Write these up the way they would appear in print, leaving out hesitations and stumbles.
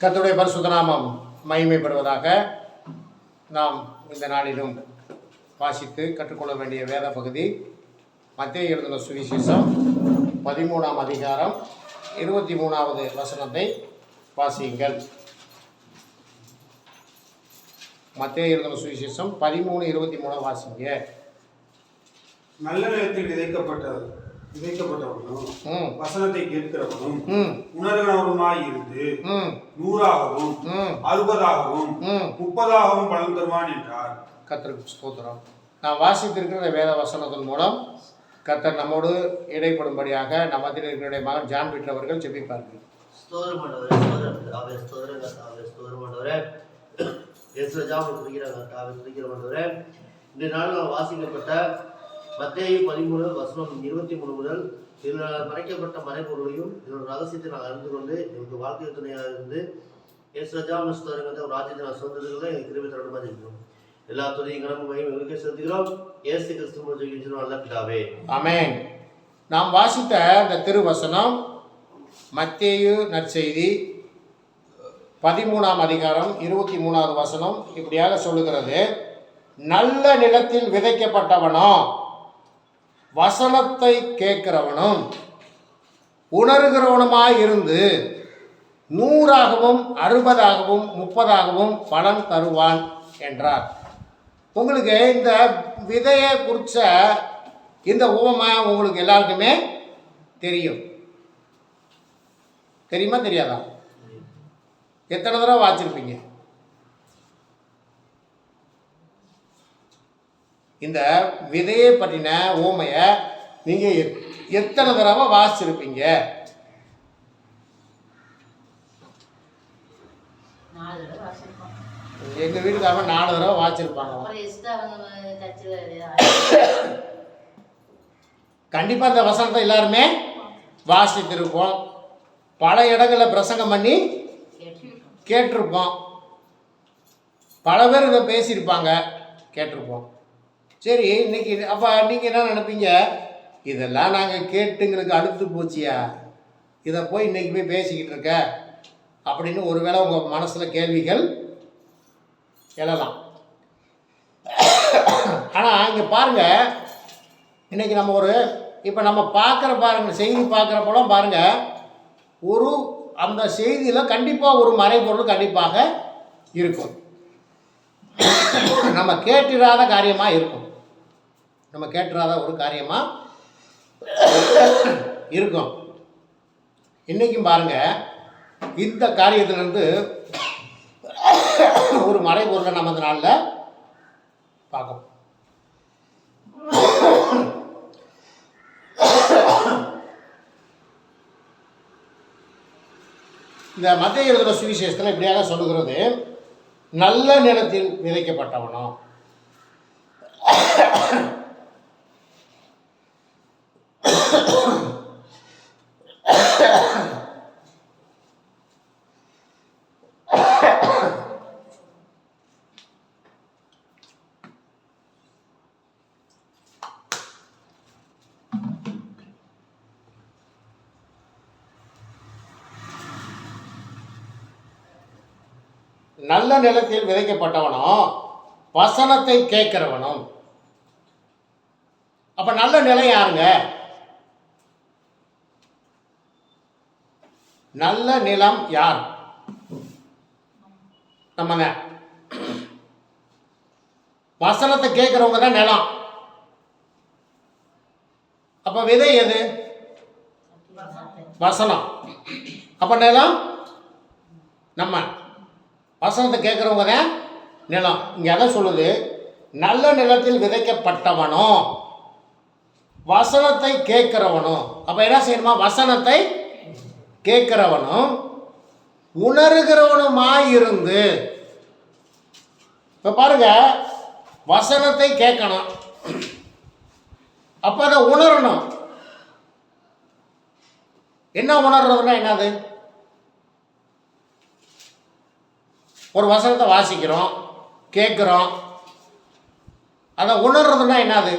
கர்த்தருடைய பரிசுத்த நாமம் மகிமைப்படுவதாக. நாம் இந்த நாளிலும் வாசித்து கற்றுக்கொள்ள வேண்டிய வேத பகுதி மத்தேயு எழுதின சுவிசேஷம் 13ஆம் அதிகாரம் 23வது வசனத்தை வாசியுங்கள். மத்தேயு எழுதின சுவிசேஷம் 13:23 வாசிங்க. நல்ல நிலத்தில் விதைக்கப்பட்டவனும் வசனத்தை கேட்கிறவனும் உணர்கிறவனுமாய் இருந்து 100ஆகவும் 60ஆகவும் 30ஆகவும் பலன் தருவான் என்றார். கர்த்தருக்கு ஸ்தோத்திரம். நாம் வாசித்திருக்கிற வேத வசனத்தின் மூலம் கர்த்தர் நம்மோடு இடைப்படும்படியாக நம் மத்தியில் இருக்கிற மகன் ஜான் பீட்டர் அவர்கள் ஜெபிப்பார்கள். இந்த நாள் நாம் வாசிக்கப்பட்ட மத்தேயு 13 வசனம் 23 முதல் இதில் மறைக்கப்பட்ட மறைபொருளையும் இதோட ரகசியத்தை நான் அறிந்து கொண்டு எனக்கு வாழ்க்கை துணையாக இருந்து ஏசுராஜாமஸ்தோரங்கத்தை ஒரு ராஜ்யத்தை நான் சுதந்திரங்களை எங்களுக்கு கிருபை தரணுமா இருக்கிறோம். எல்லா துறையும் கடமையும் எங்களுக்கே செலுத்துகிறோம். இயேசு கிறிஸ்து நல்ல பிதாவே, ஆமென். நாம் வாசித்த இந்த திருவசனம் மத்தேயு நற்செய்தி 13ஆம் அதிகாரம் 23வது வசனம் இப்படியாக சொல்லுகிறது. நல்ல நிலத்தில் விதைக்கப்பட்டவனோ வசனத்தை கேட்கிறவனும் உணர்கிறவனுமாய் இருந்து 100ஆகவும் 60ஆகவும் 30ஆகவும் பலன் தருவான் என்றார். உங்களுக்கு இந்த விதையை குறித்த இந்த உவமை உங்களுக்கு எல்லாருக்குமே தெரியும். தெரியுமா தெரியாதா? எத்தனை தடவை வாசிச்சிருப்பீங்க? இந்த விதையை பற்றின உவமையை நீங்கள் எத்தனை தடவை வாசிச்சிருப்பீங்க? எங்கள் வீட்டுக்காரங்க 4 தடவை வாசிச்சிருப்பாங்க. கண்டிப்பாக இந்த வசனத்தை எல்லாருமே வாசித்திருப்போம். பல இடங்களில் பிரசங்கம் பண்ணி கேட்டிருப்போம். பல பேர் இதை பேசியிருப்பாங்க, கேட்டிருப்போம். சரி, இன்னைக்கு அப்போ நீங்கள் என்ன நினைப்பீங்க? இதெல்லாம் நாங்கள் கேட்டுங்களுக்கு அடுத்து போச்சியா, இதை போய் இன்னைக்கு போய் பேசிக்கிட்டு இருக்க அப்படின்னு ஒருவேளை உங்கள் மனசில் கேள்விகள் எழலாம். ஆனால் இங்கே பாருங்கள், இன்றைக்கி நம்ம இப்போ நம்ம பார்க்குற பாருங்கள், செய்தி பார்க்குறப்போலாம் பாருங்கள், அந்த செய்தியில் கண்டிப்பாக ஒரு மறைபொருள் கண்டிப்பாக இருக்கும். நம்ம கேட்டிராத காரியமாக இருக்கும். நம்ம கேட்டிராத ஒரு காரியமாக இருக்கும். இன்றைக்கும் பாருங்கள், இந்த காரியத்திலிருந்து ஒரு மறைபொருளை நம்ம இந்த நாளில் பார்க்கணும். இந்த மத்தேயு எழுதின சுவிசேஷத்தில் இப்படியாக சொல்லுகிறது. நல்ல நிலத்தில் விதைக்கப்பட்டவனோ நல்ல நிலத்தில் விதைக்கப்பட்டவனோ வசனத்தை கேட்கிறவனும். அப்ப நல்ல நிலம் யாருங்க? நல்ல நிலம் யார்? நம்ம வசனத்தை கேட்கிறவங்க தான் நிலம். அப்ப விதை எது? வசனம். அப்ப நிலம் நம்ம. வசனத்தை கேட்குறவங்க தான் நிலம். இங்கே எதை சொல்லுது? நல்ல நிலத்தில் விதைக்கப்பட்டவனோ வசனத்தை கேட்கிறவனோ. அப்போ என்ன செய்யணுமா? வசனத்தை கேட்கிறவனும் உணர்கிறவனுமாயிருந்து. இப்போ பாருங்க, வசனத்தை கேட்கணும், அப்போ அதை உணரணும். என்ன உணர்றதுன்னா என்னது? ஒரு வசனத்தை வாசிக்கிறோம், கேட்குறோம், அதை உணர்றதுன்னா என்னது?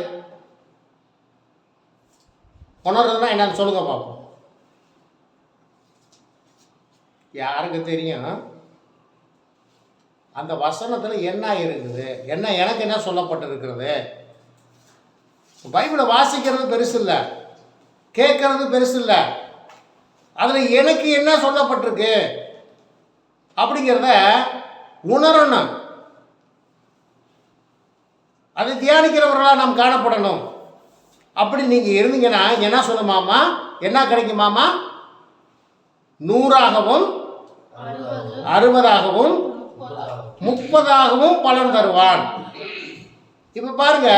உணர்றதுன்னா என்னன்னு சொல்லுங்க பார்ப்போம். யாருக்கு தெரியும்? அந்த வசனத்தில் என்ன இருக்குது, என்ன எனக்கு என்ன சொல்லப்பட்டிருக்கிறது. பைபிளை வாசிக்கிறது பெருசு இல்லை, கேட்கறது பெருசு இல்லை, அதில் எனக்கு என்ன சொல்லப்பட்டிருக்கு அப்படிங்கிறத உணரணும். அதை தியானிக்கிறவர்களாக நாம் காணப்படணும். அப்படி நீங்கள் இருந்தீங்கன்னா என்ன சொல்லுமாமா, என்ன கிடைக்குமாமா? 100ஆகவும் 60ஆகவும் 30ஆகவும் பலன் தருவான். இப்போ பாருங்க,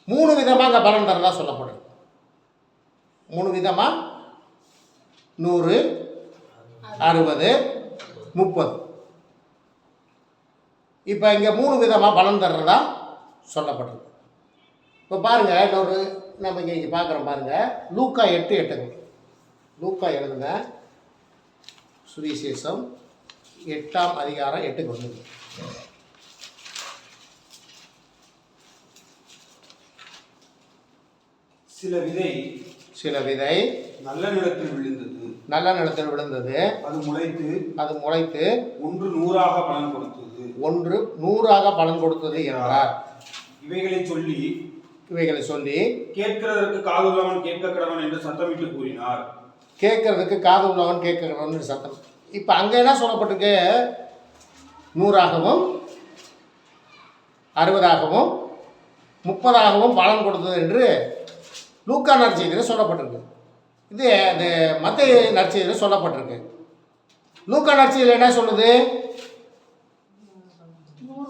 3 விதமாக பலன் தரதா சொல்லப்படுது. 3 விதமாக 100, 60, 30. இப்போ இங்கே 3 விதமாக பலன் தர்றதா சொல்லப்படுது. இப்போ பாருங்கள், இன்னொரு நம்ம இங்கே பார்க்குறோம் பாருங்கள். லூக்கா 8:8. லூக்கா எழுதுங்க சுவிசேஷம் 8ஆம் அதிகாரம் 8க்கு வந்துங்க. சில விதை நல்ல நிலத்தில் விழுந்தது. நல்ல நிலத்தில் விழுந்தது. அது முளைத்து ஒன்று 100ஆக பலன் கொடுத்தது. ஒன்று 100ஆக பலன் கொடுத்தது என்றார். இவைகளை சொல்லி கேட்கிறதற்கு காதுள்ளவன் கேட்க கடவன் என்று சத்தமிட்டு கூறினார். கேட்கறதுக்கு காது உள்ளவன் கேட்க கடவன் சத்தம். இப்போ அங்கே என்ன சொல்லப்பட்டிருக்கு? 100ஆகவும் 60ஆகவும் 30ஆகவும் பலன் கொடுத்தது என்று லூக்கா நற்செய்தியில் சொல்லப்பட்டிருக்கு. இது அந்த மத்தேயு நற்செய்தியில் சொல்லப்பட்டிருக்கு. லூக்கா நற்செய்தியில் என்ன சொல்லுது?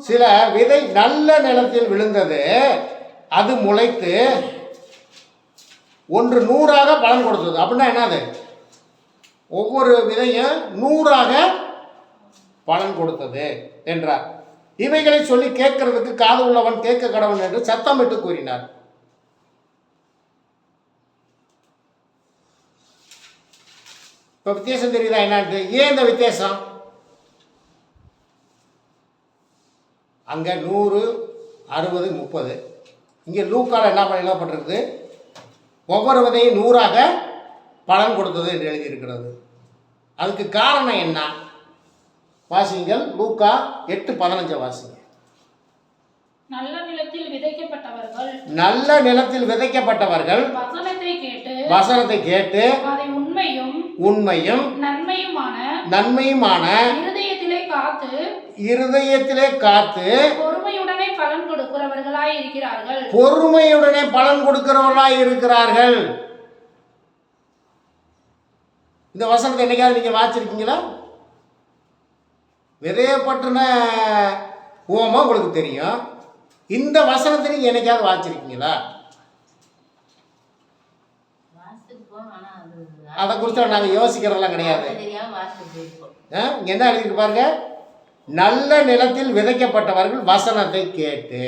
சில விதை நல்ல நிலத்தில் விழுந்தது, அது முளைத்து ஒன்று 100ஆக பலன் கொடுத்தது. அப்படின்னா என்னது? ஒவ்வொரு விதையும் 100ஆக பலன் கொடுத்தது என்றார். இவைகளை சொல்லி கேட்கறதுக்கு காது உள்ளவன் கேட்க கடவன் என்று சத்தமிட்டு கூறினார். இப்போ வித்தியாசம் தெரியுதா என்னான்ட்டு? ஏன் இந்த வித்தியாசம்? அங்கே 100, 60, 30. இங்கே லூக்கால என்ன பண்ணப்பட்டிருக்குது? ஒவ்வொரு விதையும் 100ஆக பலன் கொடுத்தது என்று எழுதியிருக்கிறது. அதுக்கு காரணம் என்ன? வாசிங்கள், லூக்கா 8:15 வாசிங்க. நல்ல நிலத்தில் விதைக்கப்பட்டவர்கள் வசனத்தை கேட்டு அதை உண்மையும் நன்மையுமான இருதயத்திலே காத்து பொறுமையுடனே பலன் கொடுக்கிறவர்களாய் இருக்கிறார்கள். இந்த வசனத்தை என்னைக்காவது நீங்க வாசிச்சிருக்கீங்களா? விதையப்பட்டின உவமை உங்களுக்கு தெரியும். இந்த வசனத்தை நீங்க என்னைக்காவது வாசிச்சிருக்கீங்களா? அதை குறித்து நாங்கள் யோசிக்கிறதெல்லாம் கிடையாது. இங்க என்ன எழுதிருக்கு பாருங்க, நல்ல நிலத்தில் விதைக்கப்பட்டவர்கள் வசனத்தை கேட்டு.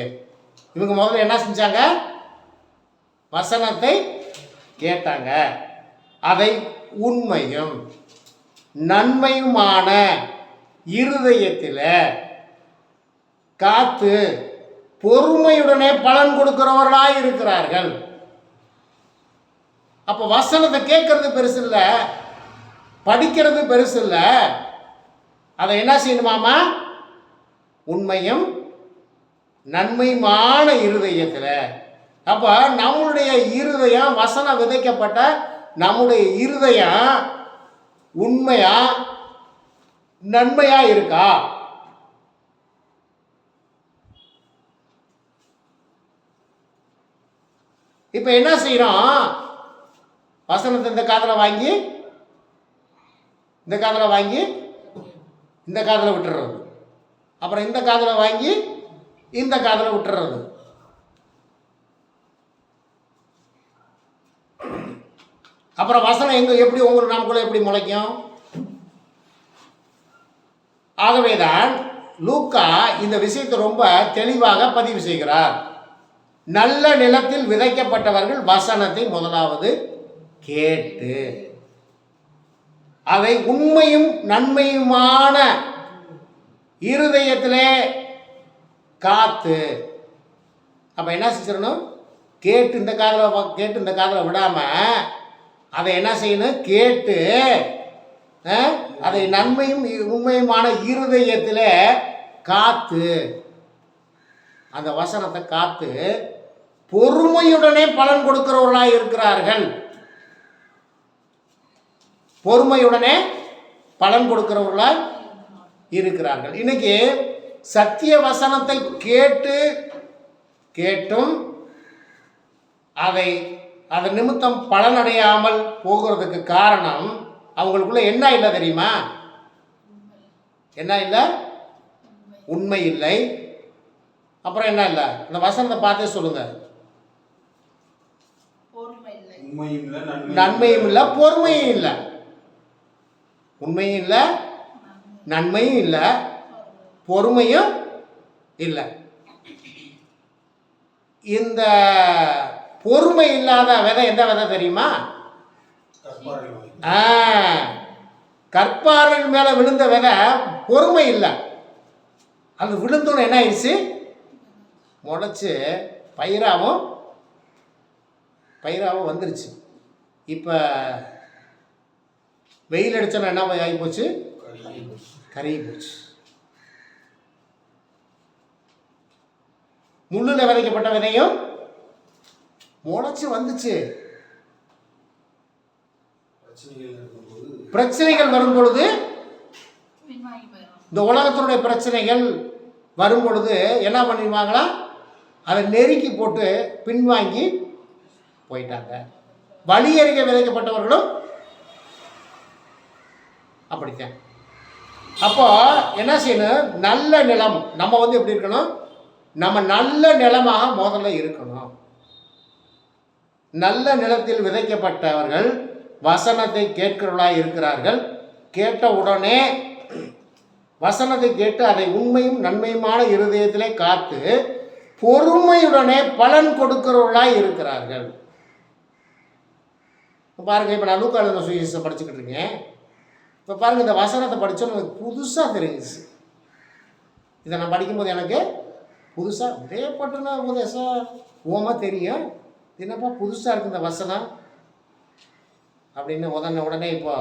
இவங்க முதல்ல என்ன செஞ்சாங்க? வசனத்தை கேட்டாங்க. அதை உண்மையும் நன்மையுமான இருதயத்தில் காத்து பொறுமையுடனே பலன் கொடுக்கிறவர்களாய் இருக்கிறார்கள். அப்போ வசனத்தை கேட்கறது பெருசு இல்லை, படிக்கிறது பெருசு இல்லை. அதை என்ன செய்யணுமாமா? உண்மையும் நன்மையுமான இருதயத்தில். அப்போ நம்மளுடைய இருதயம், வசனம் விதைக்கப்பட்ட நம்முடைய இருதயம் உண்மையா நன்மையா இருக்கா? இப்போ என்ன செய்யறோம்? வசனத்தை இந்த காதில் வாங்கி இந்த காதில் விட்டுறது, அப்புறம் இந்த காதில் வாங்கி இந்த காதில் விட்டுறது. அப்புறம் வசனம் எப்படி உங்களுக்கு நமக்குள்ள எப்படி முளைக்கும்? ஆகவேதான் லூக்கா இந்த விஷயத்தை ரொம்ப தெளிவாக பதிவு செய்கிறார். நல்ல நிலத்தில் விதைக்கப்பட்டவர்கள் வசனத்தை முதலாவது கேட்டு அதை உண்மையும் நன்மையுமான இருதயத்திலே காத்து. அப்ப என்ன செஞ்சிடணும்? கேட்டு இந்த காதில் விடாம அதை என்ன செய்யணும்? கேட்டு அதை நன்மையும் உண்மையுமான இருதயத்திலே காத்து, அந்த வசனத்தை காத்து பொறுமையுடனே பலன் கொடுக்கிறவர்களாய் இருக்கிறார்கள். பொறுமையுடனே பலன் கொடுக்கிறவர்களாய் இருக்கிறார்கள். இன்னைக்கு சத்திய வசனத்தை கேட்டும் அதன் நிமித்தம் பலனடையாமல் போகிறதுக்கு காரணம் அவங்களுக்குள்ள என்ன இல்லை தெரியுமா? என்ன இல்லை? உண்மை இல்லை. அப்புறம் என்ன இல்லை? அந்த வசனத்தை பார்த்தே சொல்லுங்க. நன்மையும் இல்லை, பொறுமையும் இல்லை. உண்மையும் இல்லை, நன்மையும் இல்லை, பொறுமையும் இல்லை. இந்த பொறுமை இல்லாத விதை எந்த விதை தெரியுமா? கற்பாறையின் மேல விழுந்த விதை பொறுமை இல்லை. அது விழுந்தோன்னு என்ன ஆயிடுச்சு? முளைச்சு பயிராகவும் வந்துருச்சு. இப்போ வெயில் அடிச்சோன்னா என்ன ஆகி போச்சு? கருகி போச்சு. முள்ளில் விதைக்கப்பட்ட விதையும் முளைச்சு வந்துச்சு. பிரச்சனைகள் வரும் பொழுது, இந்த உலகத்தினுடைய பிரச்சனைகள் வரும் பொழுது என்ன பண்ணிடுவாங்களா? அதை நெருக்கி போட்டு பின்வாங்கி போயிட்டாங்க. வழி அருகே விதைக்கப்பட்டவர்களும் அப்படித்தான். அப்போ என்ன செய்யணும்? நல்ல நிலம். நம்ம எப்படி இருக்கணும்? நம்ம நல்ல நிலமாக முதல்ல இருக்கணும். நல்ல நிலத்தில் விதைக்கப்பட்டவர்கள் வசனத்தை கேட்கிறவர்களாய் இருக்கிறார்கள். கேட்ட உடனே வசனத்தை கேட்டு அதை உண்மையும் நன்மையுமான இருதயத்திலே காத்து பொறுமையுடனே பலன் கொடுக்கிறவர்களாய் இருக்கிறார்கள். பாருங்க, இப்போ நான் லூக்கா எழுதின சுவிசேஷத்தை படிச்சுக்கிட்டு இருக்கேன். இப்போ பாருங்கள், இந்த வசனத்தை படித்தோன்னு எனக்கு புதுசாக தெரிஞ்சிச்சு. இதை நான் படிக்கும்போது எனக்கு புதுசாக இதேப்பட்டுனா உபதேசம் ஓமா தெரியும். என்னப்பா புதுசாக இருக்குது இந்த வசனம் அப்படின்னு உடனே இப்போ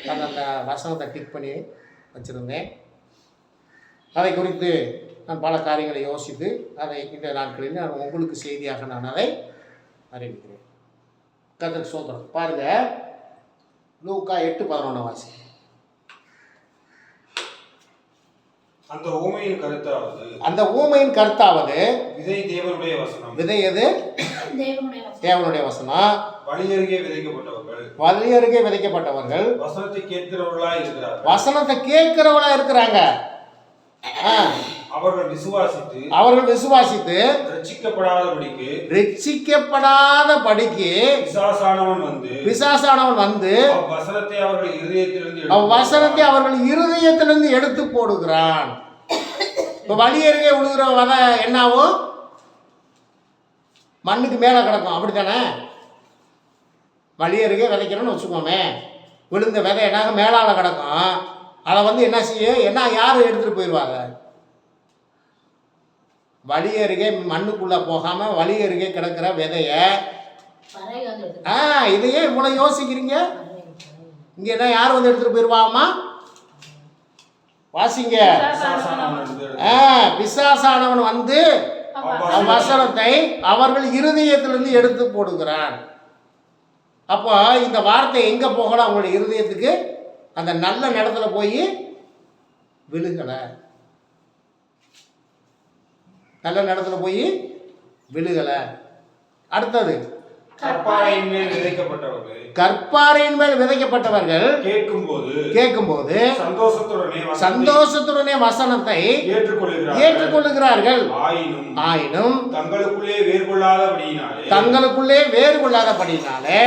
நான் அந்த வசனத்தை டிக் பண்ணி வச்சுருந்தேன். அதை குறித்து நான் பல காரியங்களை யோசித்து அதை இந்த நாட்களில் நான் உங்களுக்கு செய்தியாக நான் அதை அறிவிக்கிறேன். கர்த்தருக்கு ஸ்தோத்திரம். பாருங்க, லூக்கா 8:11 வாசி. அந்த ஊமையின் கருத்தாவது விதை தேவனுடைய வசனம். விதை எது? தேவனுடைய வசனம். வழி அருகே விதைக்கப்பட்டவர்கள் வசனத்தை கேட்கிறவர்களாய் இருக்கிறாங்க. அவர்கள் விசுவாசித்து ரட்சிக்கப்படாதபடிக்கு பிசாசானவன் வந்து வசனத்தை அவர்கள் இருதயத்திலிருந்து எடுத்து போடுகிறான். இப்போ வழி அருகே விழுகிற விதை என்னாகும்? மண்ணுக்கு மேலே கிடக்கும். அப்படித்தானே? வழி அருகே விதைக்கிறோன்னு வச்சுக்கோமே, விழுந்த விதை என்னாக மேலால் கிடக்கும். அதை என்ன செய்யும்? யார் எடுத்துகிட்டு போயிடுவாங்க? வழி அருகே மண்ணுக்குள்ளே போகாமல் வழி அருகே கிடக்கிற விதைய. இதையே இவ்வளோ யோசிக்கிறீங்க? இங்கே யார் எடுத்துகிட்டு போயிடுவாமா? வாசிங்க. பிசாசானவன் வந்து வசனத்தை அவர்கள் இருதயத்திலிருந்து எடுத்து போடுகிறான். அப்போ இந்த வார்த்தை எங்கே போகணும்? அவங்களுடைய இருதயத்துக்கு அந்த நல்ல நிலத்துல போய் விழுகலை. நல்ல இடத்துல போய் விழுகலை. அடுத்தது கற்பாறையின் மேல் விதைக்கப்பட்டவர்கள் கேட்கும்போது சந்தோஷத்துடனே வசனத்தை ஏற்றுக்கொள்ளுகிறார்கள். ஆயினும் தங்களுக்குள்ளே வேறு கொள்ளாதபடியினாலே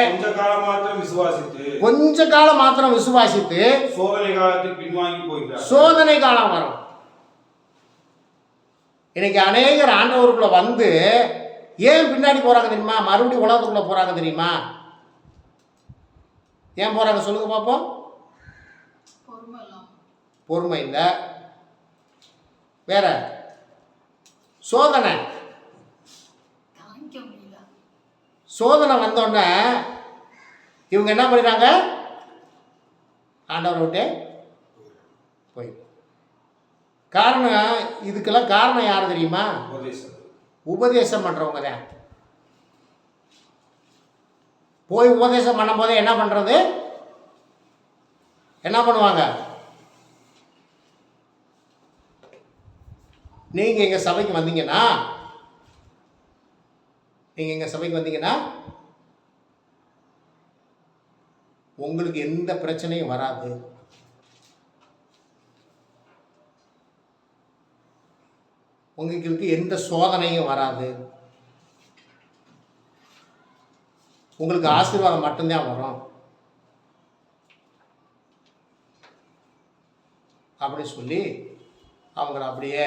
கொஞ்ச காலம் மாத்திரம் விசுவாசித்து சோதனை காலம் வரும். இன்னைக்கு அநேகர் ஆண்டவருக்குள்ள வந்து ஏன் பின்னாடி போறாங்க தெரியுமா? மறுபடியும் உலகத்துக்குள்ள போறாங்க தெரியுமா? ஏன் போறாங்க சொல்லுங்க பாப்போம். பொறுமை இல்லை. வேற சோதனை வந்தோடனே இவங்க என்ன பண்ணிடுறாங்க? ஆண்டவரை விட்டு போயிடும். காரணம், இதுக்கெல்லாம் காரணம் யார் தெரியுமா? உபதேசம் பண்ணுறவங்க தான். போய் உபதேசம் பண்ணும் போதே என்ன பண்ணுறது? என்ன பண்ணுவாங்க? நீங்கள் எங்கள் சபைக்கு வந்தீங்கன்னா உங்களுக்கு எந்த பிரச்சனையும் வராது. உங்களுக்கு எந்த சோதனையும் வராது. உங்களுக்கு ஆசீர்வாதம் மட்டும்தான் வரும் அப்படி சொல்லி அவங்கள அப்படியே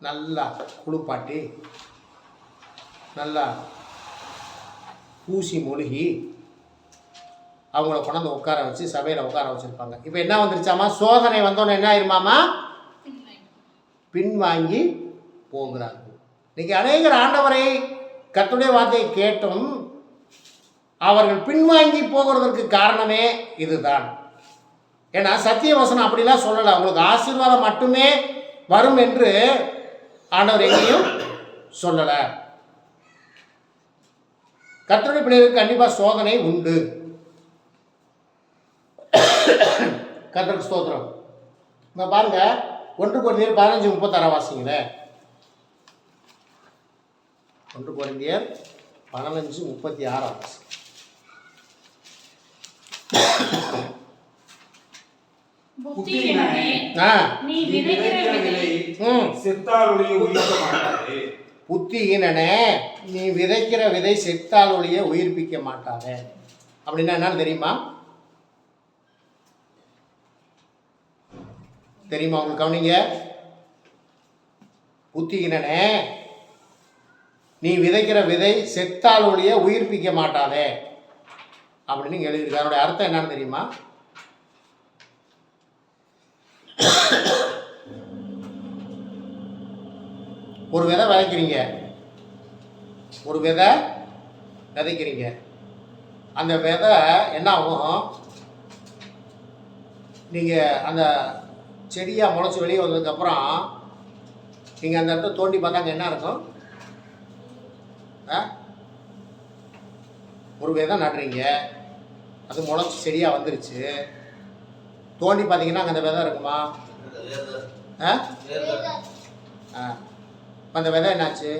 நல்லா குளிப்பாட்டி நல்லா பூசி மொழுகி அவங்கள கொண்டாந்து உட்கார வச்சு சபையில் உட்கார வச்சுருப்பாங்க. இப்போ என்ன வந்துருச்சாமா? சோதனை வந்தோன்னே என்ன ஆயிருமாமா? பின்வாங்கி போகிறார்கள். இன்னைக்கு அநேகர் ஆண்டவரை கர்த்தருடைய வார்த்தையை கேட்டும் அவர்கள் பின்வாங்கி போகிறதற்கு காரணமே இதுதான். ஏன்னா சத்திய வசனம் அப்படிலாம் சொல்லலை. அவங்களுக்கு ஆசீர்வாதம் மட்டுமே வரும் என்று ஆண்டவர் எங்கேயும் சொல்லலை. கர்த்தருடைய பிள்ளைகளுக்கு கண்டிப்பாக சோதனை உண்டு. கர்த்தருக்கு ஸ்தோத்திரம். இங்க பாருங்க, 1 கொரிந்தியர் 15:36 வாசிங்களேன். 1 கொரிந்தியர் 15:36 வாசி. புத்தியீனனே, நீ விதைக்கிற விதை செத்தால் ஒழிய உயிர்க்க மாட்டாதே. புத்தியீனனே, நீ விதைக்கிற விதை செத்தால் ஒழிய உயிர்ப்பிக்க மாட்டாதே. அப்படின்னா என்னன்னு தெரியுமா? உங்களுக்கு கவனிங்க. புத்தியீனனே, நீ விதைக்கிற விதை செத்தால் ஒழிய உயிர்ப்பிக்க மாட்டாதே அப்படின்னு எழுதியிருக்கு. அதனுடைய அர்த்தம் என்னன்னு தெரியுமா? ஒரு விதை விதைக்கிறீங்க. அந்த விதை என்ன ஆகும்? நீங்கள் அந்த செடியாக முளைச்சி வெளியே வந்ததுக்கப்புறம் நீங்கள் அந்த இடத்த தோண்டி பார்த்தாங்க என்ன இருக்கும்? ஒரு விதை நடுறீங்க, அது முளைச்சி செடியாக வந்துருச்சு. தோண்டி பார்த்தீங்கன்னா அங்கே அந்த விதை இருக்குமா? அந்த விதை என்னாச்சு?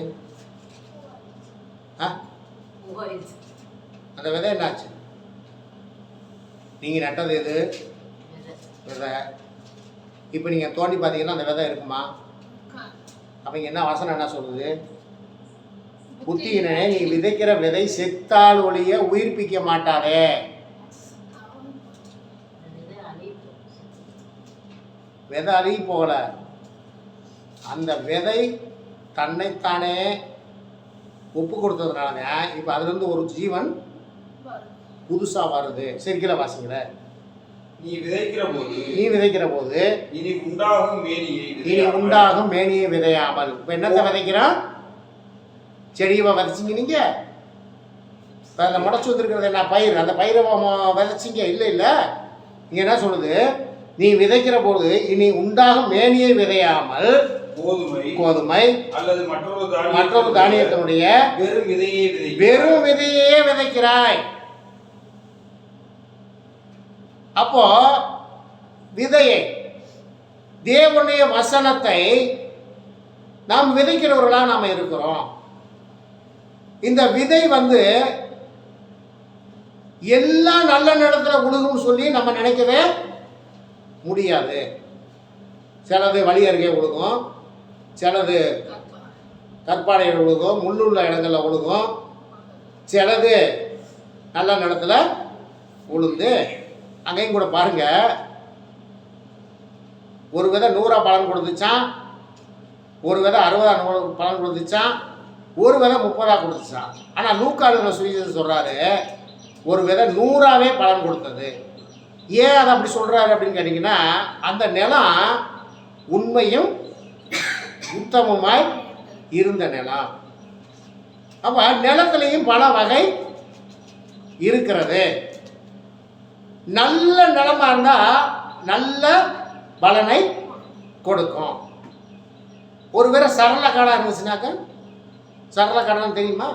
அந்த விதை என்னாச்சு? நீங்கள் நட்டது எது? விதை. இப்போ நீங்கள் தோண்டி பார்த்தீங்கன்னா அந்த விதை இருக்குமா? அப்போ என்ன வசனம் என்ன சொல்லுது? புத்தியினே, நீ விதைக்கிற விதை செத்தால் ஒழிய உயிர்ப்பிக்க மாட்டாதே. விதை அழுகி போகல, அந்த விதை தன்னைத்தானே ஒப்பு கொடுத்ததுனால இப்போ அதுலேருந்து ஒரு ஜீவன் புதுசாக வருது. சரிக்கல வாசிங்கள. நீ விதைக்கிற போது இனி உண்டாகும் மேனியை விதையாமல். இப்போ என்னத்தை விதைக்கிறோம்? செடியை விதைச்சிங்க. நீங்கள் அந்த முளைச்சி வந்துருக்கிறது என்ன? பயிர். அந்த பயிரை விதைச்சிங்க. இல்லை இங்கே என்ன சொல்லுது? நீ விதைக்கிற போது இனி உண்டாகும் மேனியை விதையாமல் கோதுமை அல்லது மற்றொரு தானியத்தினுடைய வெறும் விதையே விதைக்கிறாய். அப்போ விதையை, தேவனுடைய வசனத்தை நாம் விதைக்கிறவர்களாக நாம் இருக்கிறோம். இந்த விதை எல்லா நல்ல நிலத்தில் உழுகும்னு சொல்லி நம்ம நினைக்கவே முடியாது. சிலது வழி அருகே உழுகும், சிலது கற்பாடையில் உழுகும், முள்ளுள்ள இடங்களில் உழுகும், சிலது நல்ல நிலத்தில் உளுந்து. அங்கேயும் கூட பாருங்க, ஒரு விதை 100 பலன் கொடுத்துச்சான், ஒரு விதை 60 பலன் கொடுத்துச்சான், ஒரு விதை 30 கொடுத்துச்சான். ஆனால் லூக்காளுங்கிற சுவிசேஷம் சொல்கிறாரு, ஒரு விதை 100 பலன் கொடுத்தது. ஏன் அதை அப்படி சொல்கிறாரு அப்படின்னு கேட்டிங்கன்னா, அந்த நிலம் உண்மையும் உத்தமமாய் இருந்த நிலம். அப்போ நிலத்திலையும் பல வகை இருக்கிறது. நல்ல நிலமா இருந்தால் நல்ல பலனை கொடுக்கும். ஒருவேளை சரள காடாக இருந்துச்சுனாக்க, சரள காடான்னு தெரியுமா?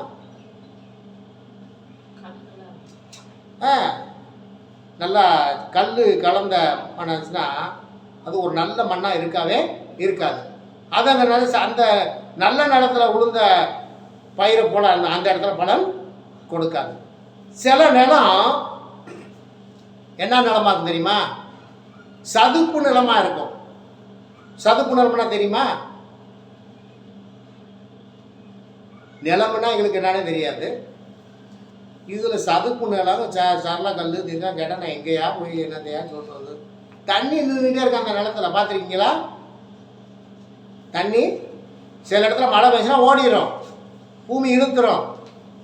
நல்லா கல் கலந்த மண் இருந்துச்சுன்னா அது ஒரு நல்ல மண்ணாக இருக்காது. அது அந்த நல்ல நிலத்தில் விழுந்த பயிரை போல் அந்த இடத்துல பலன் கொடுக்காது. சில நிலம் என்ன நிலமா இருக்கும் தெரியுமா? சதுப்பு நிலமாக இருக்கும். சதுப்பு நிலம்னா தெரியுமா? நிலம்னா எங்களுக்கு என்னன்னே தெரியாது. இதில் சதுப்பு நிலம் சரள கல் இதுதான் கேட்டால் நான் எங்கேயா போய் என்னத்தையா சொல்கிறது. தண்ணி நின்றுட்டே இருக்கு அந்த நிலத்தில், பார்த்துருக்கீங்களா? தண்ணி சில இடத்துல மழை பெய்ஞ்சுன்னா ஓடிடும், பூமி இழுத்துரும்.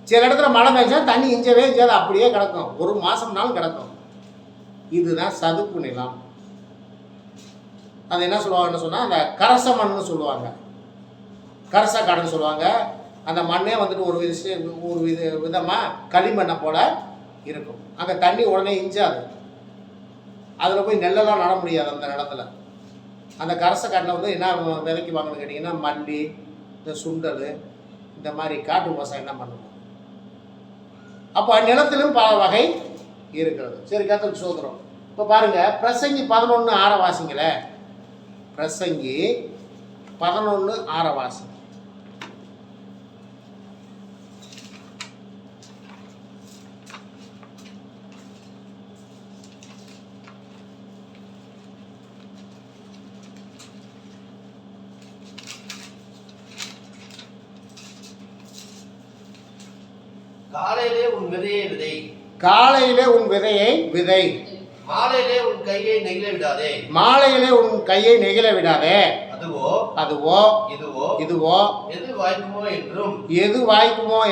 சில இடத்துல மழை பெய்ஞ்சுன்னா தண்ணி இஞ்சவே இஞ்சாது, அப்படியே கிடக்கும், ஒரு மாதம்னாலும் கிடக்கும். இதுதான் சதுப்பு நிலம். அது என்ன சொல்லுவாங்கன்னு சொன்னால் அந்த கரச மண்ணுன்னு சொல்லுவாங்க, கரச காடுன்னு சொல்லுவாங்க. அந்த மண்ணே வந்துட்டு ஒரு விதமாக களிமண்ணை போல் இருக்கும். அங்கே தண்ணி உடனே இஞ்சாது, அதில் போய் நெல்லெல்லாம் நட முடியாது அந்த நிலத்தில். அந்த கரச காட்டில் வந்து என்ன விதைக்குவாங்கன்னு கேட்டிங்கன்னா மல்லி, இந்த சுண்டல், இந்த மாதிரி காட்டு விவசாயம் என்ன பண்ணுவோம். அப்போ நிலத்திலும் பல வகை இருக்கிறது. சரி, கர்த்தருக்கு ஸ்தோத்திரம். இப்போ பாருங்கள், பிரசங்கி 11:6 வாசிங்களே. பிரசங்கி 11:6 வாசி. காலையிலே உன் விதையை விதை, காலையிலே உன் விதையை விதை, மாலையிலே உன் கையை நெகிழ விடாதே, மாலையிலே உன் கையை நெகிழ விடாதே. அதுவோ இதுவோ எது வாய்க்குமோ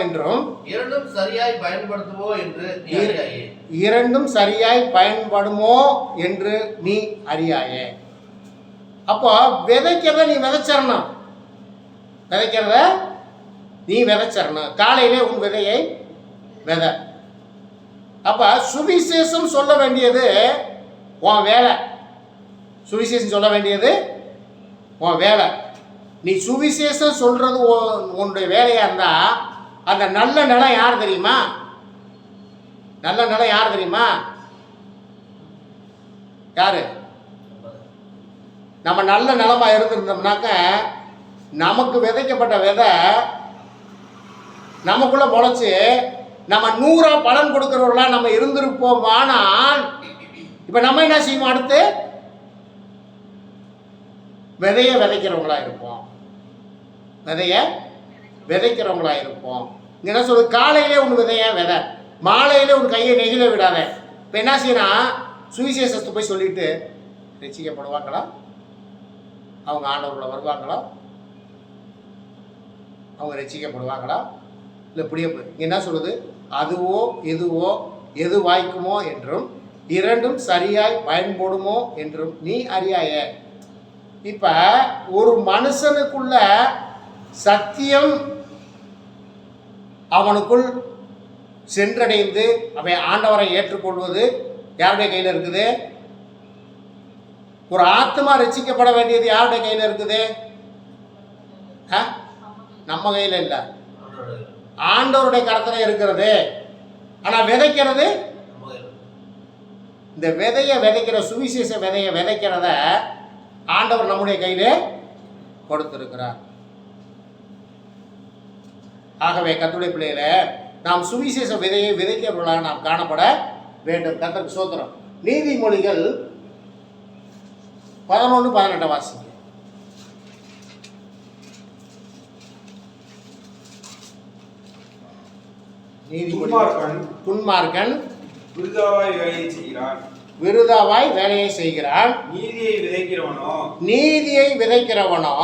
என்றும் இரண்டும் சரியாய் பயன்படுத்துமோ என்று நீ அறியாயே. இரண்டும் சரியாய் பயன்படுமோ என்று நீ அறியாயே. அப்போ விதைக்கிறத நீ விதைச்சிடணும், காலையிலே உன் விதையை விதை. அப்ப சுவிசேஷம் சொல்ல வேண்டியது உன் வேலை. சுவிசேஷம் சொல்ல வேண்டியது உன் வேலை. நீ சுவிசேஷம் சொல்றது உன்னுடைய வேலையா இருந்தா அந்த நல்ல நிலம் யார் தெரியுமா? நல்ல நிலம் யார் தெரியுமா? யாரு? நம்ம நல்ல நிலமா இருந்திருந்தோம்னாக்க நமக்கு விதைக்கப்பட்ட விதை நமக்குள்ள முளைச்சு நம்ம 100 பலன் கொடுக்கிறவர்களா நம்ம இருந்திருப்போம். ஆனால் இப்ப நம்ம என்ன செய்வோம்? அடுத்து விதைய விதைக்கிறவங்களா இருப்போம், என்ன சொல்லு? காலையிலே உன் விதைய விதை, மாலையிலே உன் கையை நெகிழ விடாத. இப்ப என்ன செய்யணும்? சுவிசேஷத்தை போய் சொல்லிட்டு ரட்சிக்கப்படுவாங்களா? அவங்க ஆண்டவர்களை வருவாங்களா? அவங்க ரட்சிக்கப்படுவாங்களா? இல்லை இப்படியே என்ன சொல்லுது? அதுவோ இதுவோ எது வாய்க்குமோ என்றும் இரண்டும் சரியாய் பயன்படுமோ என்றும் நீ அறியாய. இப்ப ஒரு மனுஷனுக்குள்ள சத்தியம் அவனுக்குள் சென்றடைந்து அவன் ஆண்டவரை ஏற்றுக்கொள்வது யாருடைய கையில் இருக்குது? ஒரு ஆத்மா ரட்சிக்கப்பட வேண்டியது யாருடைய கையில் இருக்குது? நம்ம கையில் இல்லை, ஆண்டவருடைய கரத்துல இருக்கிறது. ஆனா விதைக்கிறது, இந்த விதைய விதைக்கிற சுவிசேஷ விதைய விதைக்கிறத ஆண்டவர் நம்முடைய கையிலே கொடுத்திருக்கிறார். ஆகவே கர்த்தருடைய பிள்ளைகளே, நாம் சுவிசேஷ விதையை விதைக்கிறவர்களாக நாம் காணப்பட வேண்டும். கர்த்தருக்கு ஸ்தோத்திரம். நீதிமொழிகள் 11:18 வாசிங்க. துன்மார்க்கன் விருதாவாய் வேலையை செய்கிறான், நீதியை விதைக்கிறவனோ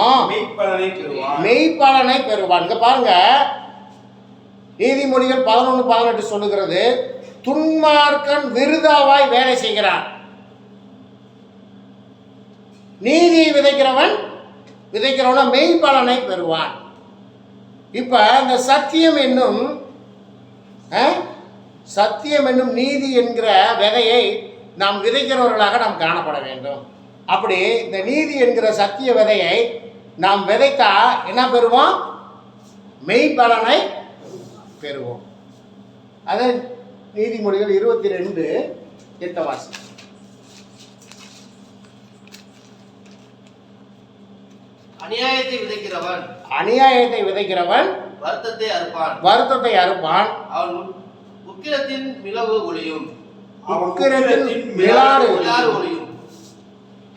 மெய்ப்பலனை பெறுவான். இங்க பாருங்க, நீதிமொழிகள் 11:18 சொல்லுகிறது, துன்மார்க்கன் விருதாவாய் வேலை செய்கிறான், நீதியை விதைக்கிறவனோ மெய்ப்பலனை பெறுவான். இப்ப இந்த சத்தியம் என்னும் நீதி என்கிற விதையை நாம் விதைக்கிறவர்களாக நாம் காணப்பட வேண்டும். அப்படி இந்த நீதி என்கிற சத்திய விதையை நாம் விதைத்தா என்ன பெறுவோம்? மெய்ப்பலனை பெறுவோம். அது நீதிமொழிகள் 22:8 வாசி. அநியாயத்தை விதைக்கிறவன் வருத்தத்தை அறுப்பான். அவன் உக்கிரத்தின் மிளவு ஒளியும்.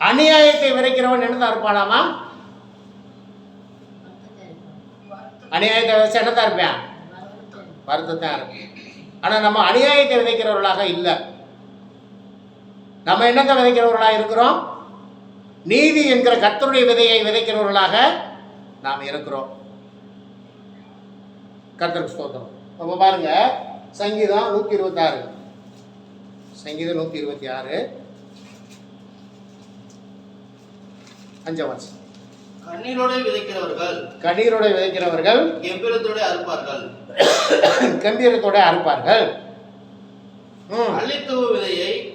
அநியாயத்தை விதைக்கிறவன் என்னத்தை அறுப்பானாமா? அநியாயத்தை விதைச்சா என்னத்தான் இருப்பேன்? வருத்தத்தை இருப்பேன். ஆனால் நம்ம அநியாயத்தை விதைக்கிறவர்களாக இல்லை. நம்ம என்னத்தை விதைக்கிறவர்களாக இருக்கிறோம்? நீதி என்கிற கர்த்தருடைய விதையை விதைக்கிறவர்களாக நாம் இருக்கிறோம். கர்த்தருக்கு ஸ்தோத்திரம். நம்ம பாருங்க, சங்கீதம் 126, சங்கீதம் 126 5 வாசி. கண்ணீரோட விதைக்கிறவர்கள் கம்பீரத்தோட அறுப்பார்கள்.